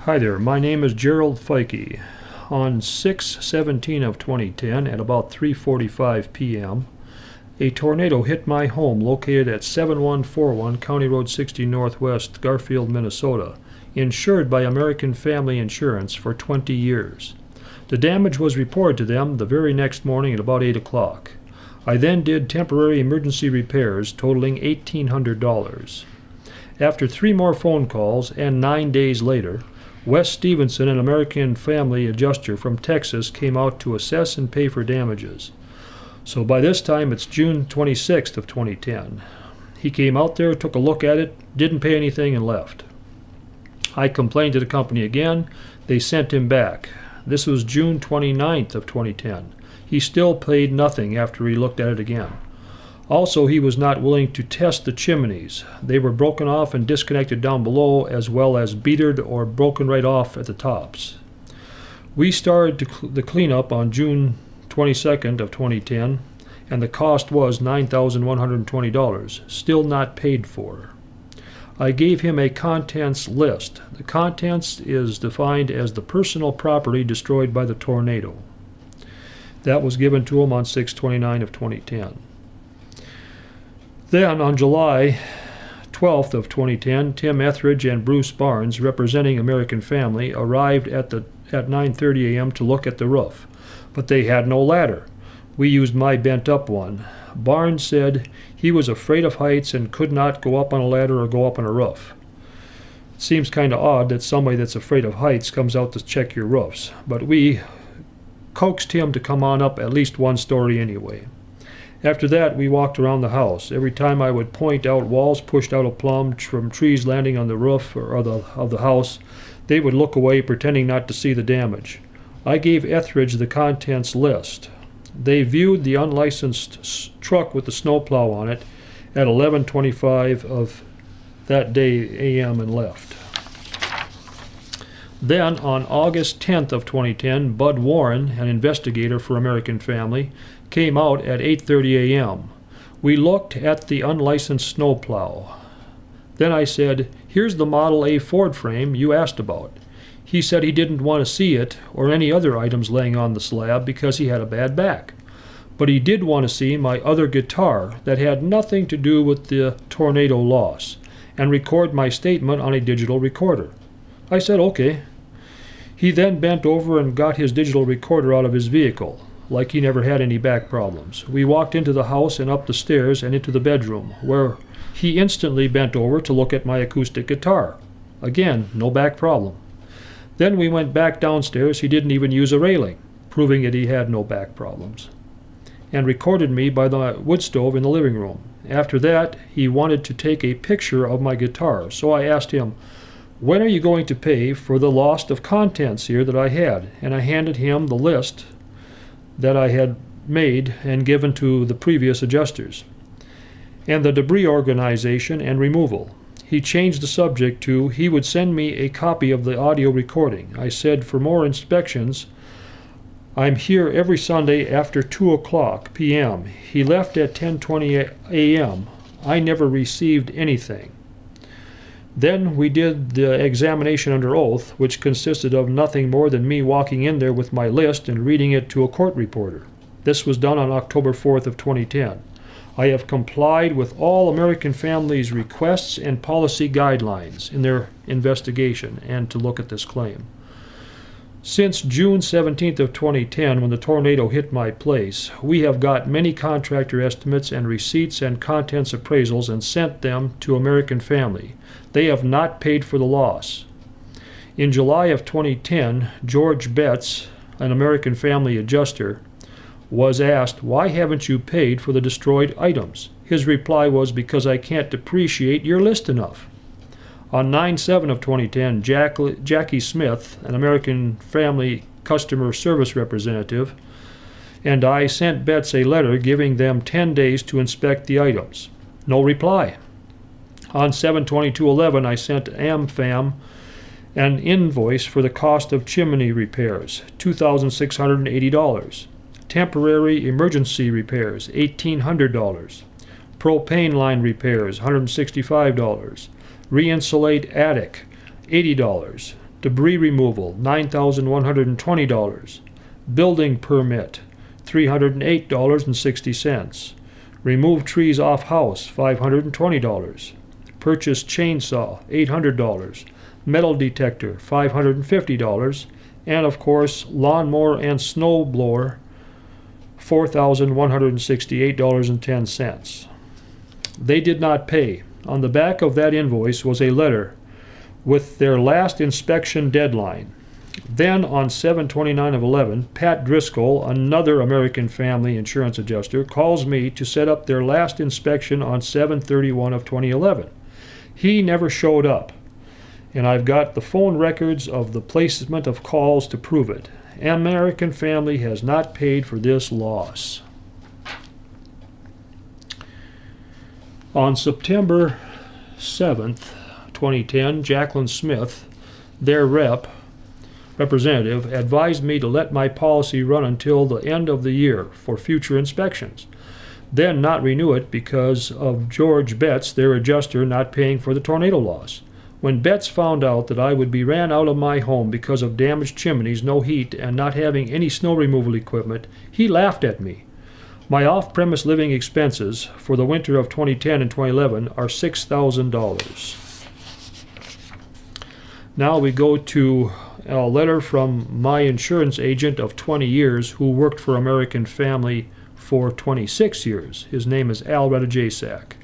Hi there, my name is Gerald Fiecke. On 6/17 of 2010 at about 3:45 p.m., a tornado hit my home located at 7141 County Road 60 Northwest, Garfield, Minnesota, insured by American Family Insurance for 20 years. The damage was reported to them the very next morning at about 8 o'clock. I then did temporary emergency repairs totaling $1,800. After 3 more phone calls and 9 days later, Wes Stevenson, an American Family adjuster from Texas, came out to assess and pay for damages. So by this time it's June 26th of 2010. He came out there, took a look at it, didn't pay anything, and left. I complained to the company again. They sent him back. This was June 29th of 2010. He still paid nothing after he looked at it again. Also, he was not willing to test the chimneys. They were broken off and disconnected down below, as well as beatered or broken right off at the tops. We started the cleanup on June 22nd of 2010, and the cost was $9,120, still not paid for. I gave him a contents list. The contents is defined as the personal property destroyed by the tornado. That was given to him on 6/29 of 2010. Then, on July 12th of 2010, Tim Etheridge and Bruce Barnes, representing American Family, arrived at 9:30 a.m. to look at the roof, but they had no ladder. We used my bent-up one. Barnes said he was afraid of heights and could not go up on a ladder or go up on a roof. It seems kind of odd that somebody that's afraid of heights comes out to check your roofs, but we coaxed him to come on up at least one story anyway. After that, we walked around the house. Every time I would point out walls pushed out of plumb from trees landing on the roof of the house, they would look away, pretending not to see the damage. I gave Etheridge the contents list. They viewed the unlicensed truck with the snowplow on it at 11:25 of that day a.m. and left. Then, on August 10th of 2010, Bud Warren, an investigator for American Family, came out at 8:30 a.m. We looked at the unlicensed snowplow. Then I said, "Here's the Model A Ford frame you asked about." He said he didn't want to see it or any other items laying on the slab because he had a bad back. But he did want to see my other guitar that had nothing to do with the tornado loss and record my statement on a digital recorder. I said, "Okay." He then bent over and got his digital recorder out of his vehicle, like he never had any back problems. We walked into the house and up the stairs and into the bedroom, where he instantly bent over to look at my acoustic guitar. Again, no back problem. Then we went back downstairs. He didn't even use a railing, proving that he had no back problems, and recorded me by the wood stove in the living room. After that, he wanted to take a picture of my guitar, so I asked him, "When are you going to pay for the loss of contents here that I had?" And I handed him the list that I had made and given to the previous adjusters, and the debris organization and removal. He changed the subject to, he would send me a copy of the audio recording. I said, "For more inspections, I'm here every Sunday after 2 o'clock p.m. He left at 10:20 a.m. I never received anything. Then we did the examination under oath, which consisted of nothing more than me walking in there with my list and reading it to a court reporter. This was done on October 4th of 2010. I have complied with all American Family's requests and policy guidelines in their investigation and to look at this claim. Since June 17th of 2010, when the tornado hit my place, we have got many contractor estimates and receipts and contents appraisals and sent them to American Family. They have not paid for the loss. In July of 2010, George Betts, an American Family adjuster, was asked, "Why haven't you paid for the destroyed items?" His reply was, "Because I can't depreciate your list enough." On 9/7 of 2010, Jackie Smith, an American Family customer service representative, and I sent Betts a letter giving them 10 days to inspect the items. No reply. On 7/22/11, I sent AmFam an invoice for the cost of chimney repairs, $2,680. Temporary emergency repairs, $1,800. Propane line repairs, $165. Re-insulate attic, $80. Debris removal, $9,120. Building permit, $308.60. Remove trees off house, $520. Purchase chainsaw, $800. Metal detector, $550. And of course, lawnmower and snow blower, $4,168.10. They did not pay. On the back of that invoice was a letter with their last inspection deadline. Then on 7/29/11, Pat Driscoll, another American Family Insurance adjuster, calls me to set up their last inspection on 7/31/2011. He never showed up, and I've got the phone records of the placement of calls to prove it. American Family has not paid for this loss. On September 7th, 2010, Jacqueline Smith, their representative, advised me to let my policy run until the end of the year for future inspections, then not renew it because of George Betts, their adjuster, not paying for the tornado loss. When Betts found out that I would be ran out of my home because of damaged chimneys, no heat, and not having any snow removal equipment, he laughed at me. My off-premise living expenses for the winter of 2010 and 2011 are $6,000. Now we go to a letter from my insurance agent of 20 years who worked for American Family for 26 years. His name is Al Radajasak.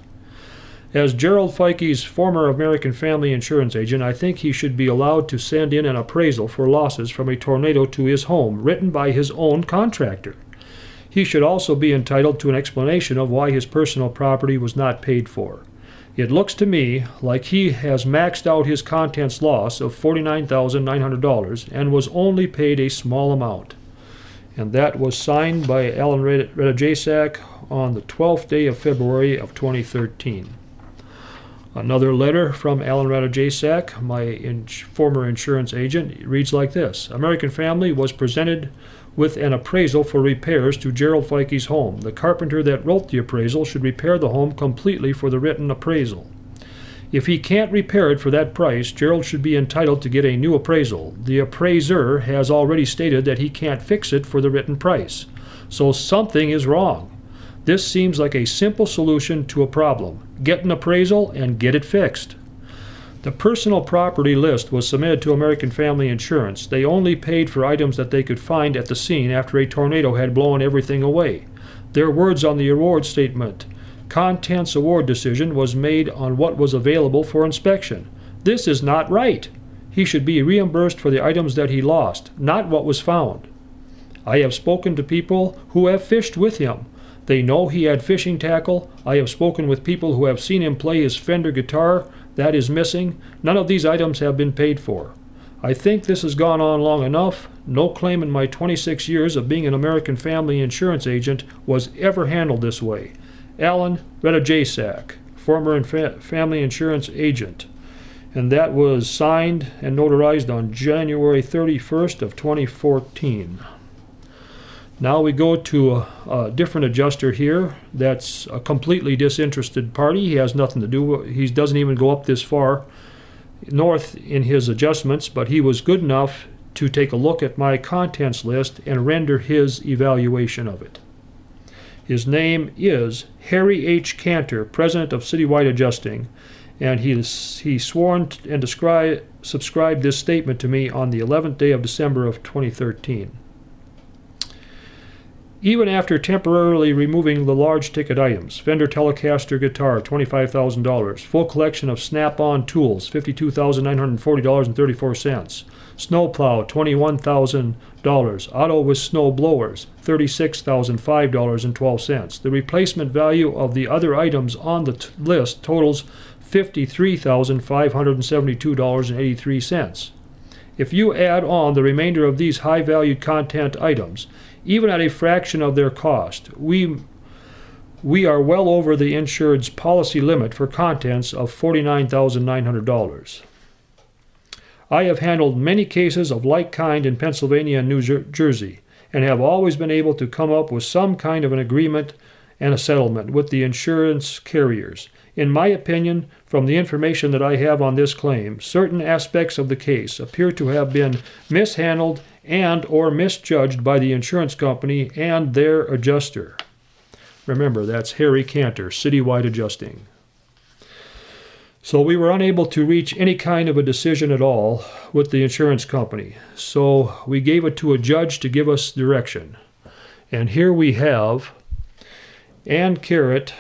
As Gerald Fiecke's former American Family Insurance agent, I think he should be allowed to send in an appraisal for losses from a tornado to his home, written by his own contractor. He should also be entitled to an explanation of why his personal property was not paid for. It looks to me like he has maxed out his contents loss of $49,900 and was only paid a small amount. And that was signed by Alan Radajasak on the 12th day of February of 2013. Another letter from Alan Radajasak, my former insurance agent, reads like this. American Family was presented with an appraisal for repairs to Gerald Fiecke's home. The carpenter that wrote the appraisal should repair the home completely for the written appraisal. If he can't repair it for that price, Gerald should be entitled to get a new appraisal. The appraiser has already stated that he can't fix it for the written price. So something is wrong. This seems like a simple solution to a problem. Get an appraisal and get it fixed. The personal property list was submitted to American Family Insurance. They only paid for items that they could find at the scene after a tornado had blown everything away. Their words on the award statement, contents award decision was made on what was available for inspection. This is not right. He should be reimbursed for the items that he lost, not what was found. I have spoken to people who have fished with him. They know he had fishing tackle. I have spoken with people who have seen him play his Fender guitar. That is missing. None of these items have been paid for. I think this has gone on long enough. No claim in my 26 years of being an American Family Insurance agent was ever handled this way. Alan Radajasak, former Family Insurance agent. And that was signed and notarized on January 31st of 2014. Now we go to a different adjuster here that's a completely disinterested party. He has nothing to do, he doesn't even go up this far north in his adjustments, but he was good enough to take a look at my contents list and render his evaluation of it. His name is Harry H. Cantor, president of Citywide Adjusting, and he sworn and subscribed this statement to me on the 11th day of December of 2013. Even after temporarily removing the large ticket items, Fender Telecaster guitar, $25,000, full collection of snap-on tools, $52,940.34, snowplow, $21,000, auto with snow blowers, $36,005.12. The replacement value of the other items on the list totals $53,572.83. If you add on the remainder of these high-valued content items, even at a fraction of their cost, we are well over the insured's policy limit for contents of $49,900. I have handled many cases of like kind in Pennsylvania and New Jersey, and have always been able to come up with some kind of an agreement and a settlement with the insurance carriers. In my opinion, from the information that I have on this claim, certain aspects of the case appear to have been mishandled and or misjudged by the insurance company and their adjuster. Remember, that's Harry Cantor, Citywide Adjusting. So we were unable to reach any kind of a decision at all with the insurance company. So we gave it to a judge to give us direction. And here we have Ann Carrot,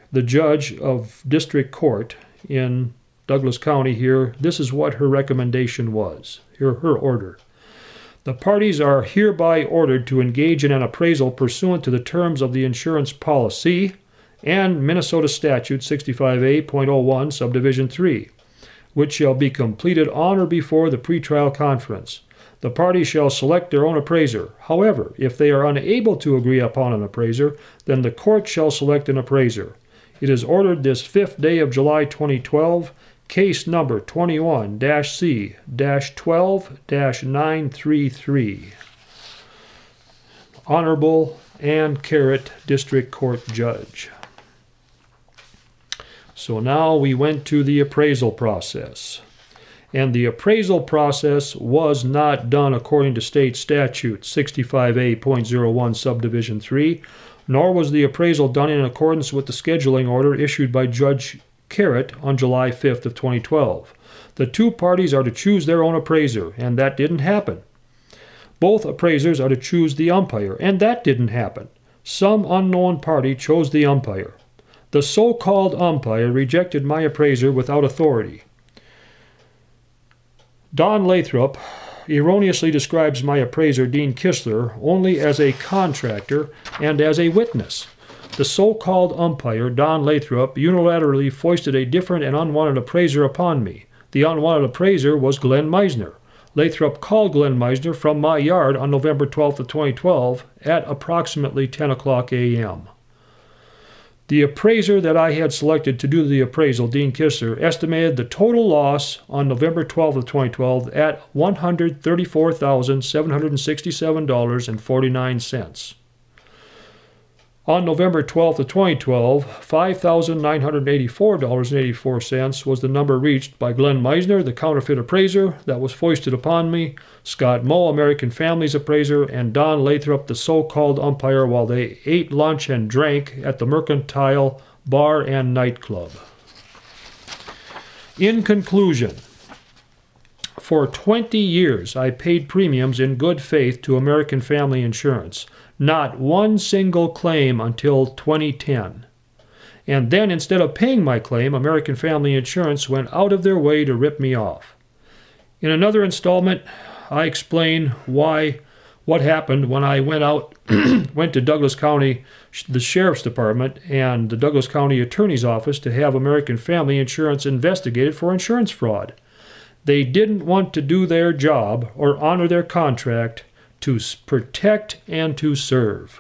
the judge of district court in Douglas County here. This is what her recommendation was, her order. The parties are hereby ordered to engage in an appraisal pursuant to the terms of the insurance policy and Minnesota Statute 65A.01, Subdivision 3, which shall be completed on or before the pretrial conference. The parties shall select their own appraiser. However, if they are unable to agree upon an appraiser, then the court shall select an appraiser. It is ordered this 5th day of July 2012, case number 21-C-12-933. Honorable Ann Carrot, District Court Judge. So now we went to the appraisal process. And the appraisal process was not done according to state statute 65A.01 subdivision 3, nor was the appraisal done in accordance with the scheduling order issued by Judge Carrot on July 5th of 2012. The two parties are to choose their own appraiser, and that didn't happen. Both appraisers are to choose the umpire, and that didn't happen. Some unknown party chose the umpire. The so-called umpire rejected my appraiser without authority. Don Lathrop erroneously describes my appraiser, Dean Kistler, only as a contractor and as a witness. The so-called umpire, Don Lathrop, unilaterally foisted a different and unwanted appraiser upon me. The unwanted appraiser was Glenn Meisner. Lathrop called Glenn Meisner from my yard on November 12th of 2012 at approximately 10 o'clock a.m. The appraiser that I had selected to do the appraisal, Dean Kistler, estimated the total loss on November 12th of 2012 at $134,767.49. On November 12th of 2012, $5,984.84 was the number reached by Glenn Meisner, the counterfeit appraiser that was foisted upon me, Scott Moe, American Families appraiser, and Don Lathrop, the so-called umpire, while they ate lunch and drank at the Mercantile Bar and Nightclub. In conclusion, for 20 years I paid premiums in good faith to American Family Insurance. Not one single claim until 2010. And then instead of paying my claim, American Family Insurance went out of their way to rip me off. In another installment, I explain what happened when I went to Douglas County, the Sheriff's Department, and the Douglas County Attorney's Office to have American Family Insurance investigated for insurance fraud. They didn't want to do their job or honor their contract to protect and to serve.